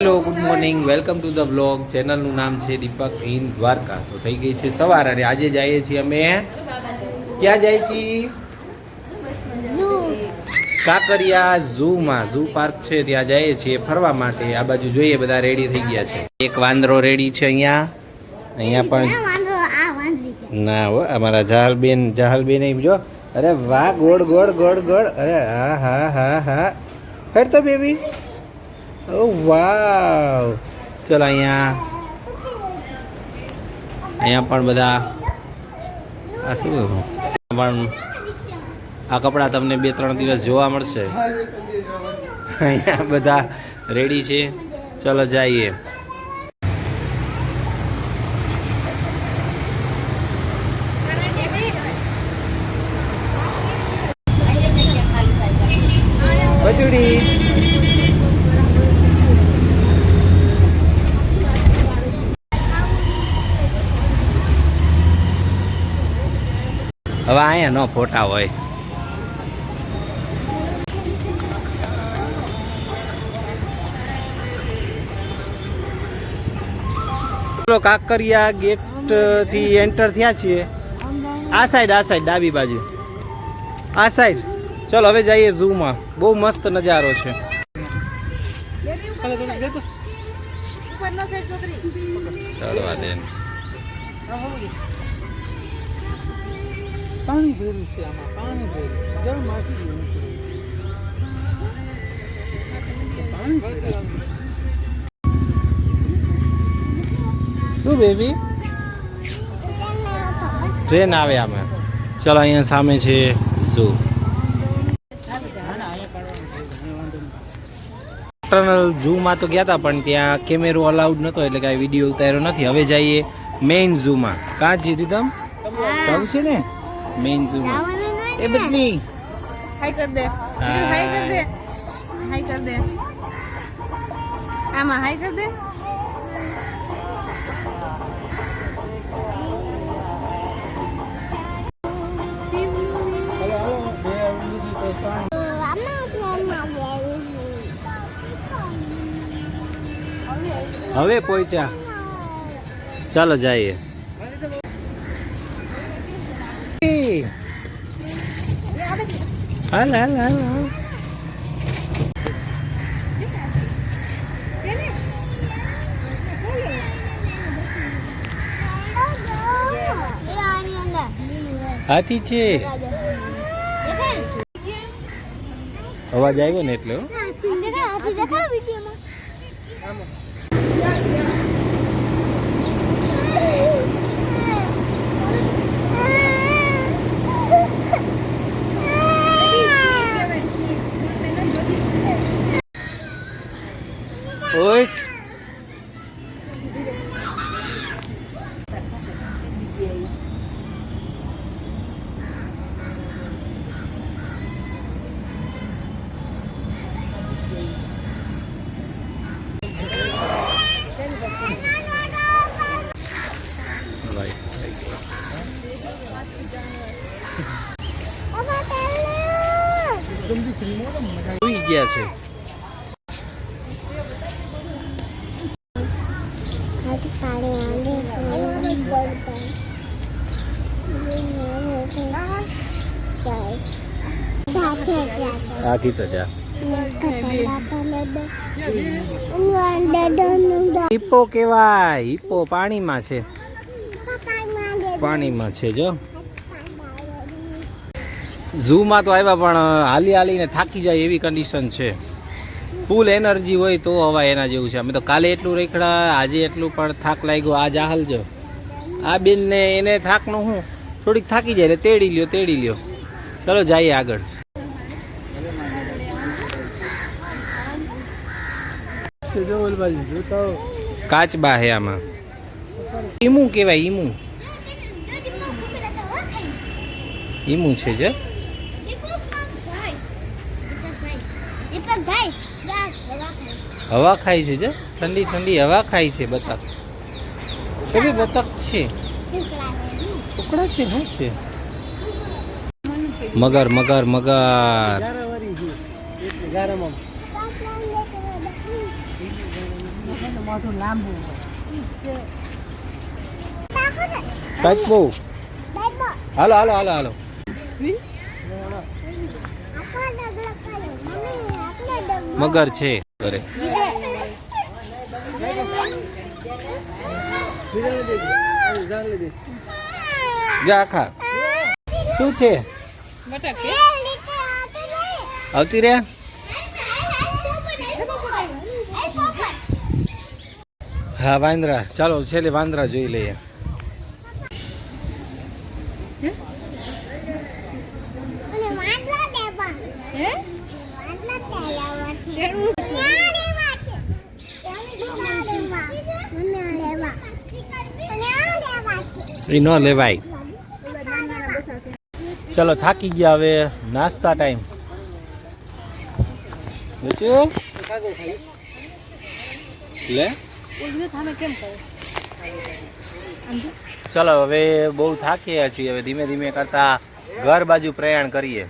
Hello good morning welcome to the blog ચેનલનું નામ છે દીપક ઇન દ્વારકા. તો થઈ ગઈ છે સવાર અને આજે જઈએ છીએ અમે ક્યાં જાય છીએ? કાંકરિયા ઝૂમાં. ઝૂ પાર્ક છે ત્યાં જઈએ છીએ ફરવા માટે. આ બાજુ જોઈએ બધા રેડી થઈ ગયા છે. એક વાંદરો રેડી છે અહીંયા પણ ના હો અમારા જહાલબેન જો. અરે વાહ ગોળ ગોળ ગોળ ગોળ. અરે હા હા હા હા હેડ તો બેબી. ઓ વાવ. ચલો અહીંયા પણ બધા આ શું પણ આ કપડાં તમને 2-3 દિવસ જોવા મળશે. અહીંયા બધા રેડી છે. ચલો જઈએ. કચુડી હવે અહીંયા નો ફોટા હોય. કાંકરિયા ગેટ થી એન્ટર થયા છીએ. આ સાઈડ ડાબી બાજુ આ સાઈડ. ચલો હવે જઈએ ઝૂમાં. બહુ મસ્ત નજારો છે. ચડવા દે. પાણી ભર્યું છે આમાં. પાણી ભર્યું જળ માસી શું બેબી ટ્રેન આવે આમાં. ચલો અહીંયા સામે છે ઝૂ. ઝૂમાં તો ગયા હતા પણ ત્યાં કેમેરો અલાઉડ નહોતો એટલે કાંઈ વિડીયો ઉતાર્યો નથી. હવે જઈએ મેઇન ઝૂમાં. કાં જીધી તમ જવું છે ને મેઇન ઝૂમાં. એ બદલી હાઈ કર દે. હાઈ કર દે. હાઈ કર દે. આમાં હાઈ કર દે. હવે પહોંચ્યા. ચાલો જઈએ. હાલ હાલ હાલ હાલ. હાથી છે. અવાજ આવ્યો ને એટલે ઓય. સુઈ ગયા છે. આથી તો જા. હિપ્પો કેવાય. હિપ્પો પાણીમાં છે. પાણીમાં છે જો. ઝૂમાં તો આવ્યા પણ હાલીને થાકી જાય એવી કન્ડિશન છે. ફૂલ એનર્જી હોય તો હવા એના જેવું છે. અમે તો કાલે એટલું રેખડા આજે એટલું પણ થાક લાગ્યો. આ જાહલજો આ બેનને એને થાકનું હું થોડીક થાકી જાય એટલે તેડી લ્યો. ચલો જઈએ આગળ. કાચબા હે આમાં. ઈમુ કેવાય. ઈમુ છે જે હવા ખાય છે જે ઠંડી હવા ખાય છે. બતક કેવી બતક છે. ટુકડા છે શું છે? મગર મગર મગર. મોટું લાંબુ કાચબો હાલો હાલો હાલો હાલો મગર છે ઘરે જા આખા શું છે બટાકે આવતી રે હા વાંદરા ચાલો છેલ્લે વાંદરા જોઈ લઈએ હે એ ન લેવાય ચલો થાકી ગયા હવે નાસ્તા ટાઈમ લે ચલો હવે બહુ થાક્યા છીએ હવે ધીમે ધીમે કરતા ઘર બાજુ પ્રયાણ કરીએ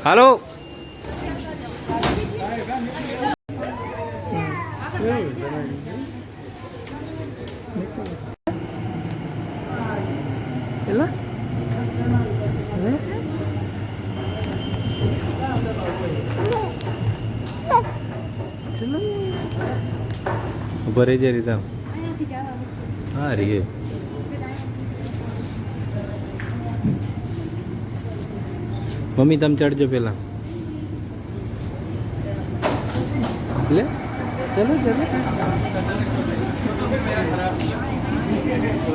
હાલો ભરે જે રીતા હા રે મમ્મી તમે ચડજો પેલા લે ચલો ચલો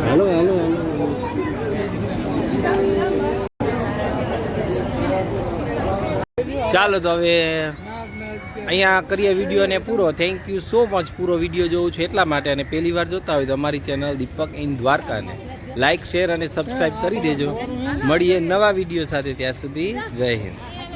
હાલો હાલો હાલો ચાલો તો હવે અહીંયા કરીએ વિડીયોને પૂરો થેન્ક યુ સો મચ પૂરો વિડીયો જોઉં છું એટલા માટે અને પહેલી વાર જોતા હોય તો અમારી ચેનલ દીપક ઇન દ્વારકાને લાઈક શેર અને સબસ્ક્રાઈબ કરી દેજો મળીએ નવા વિડીયો સાથે ત્યાં સુધી જય હિન્દ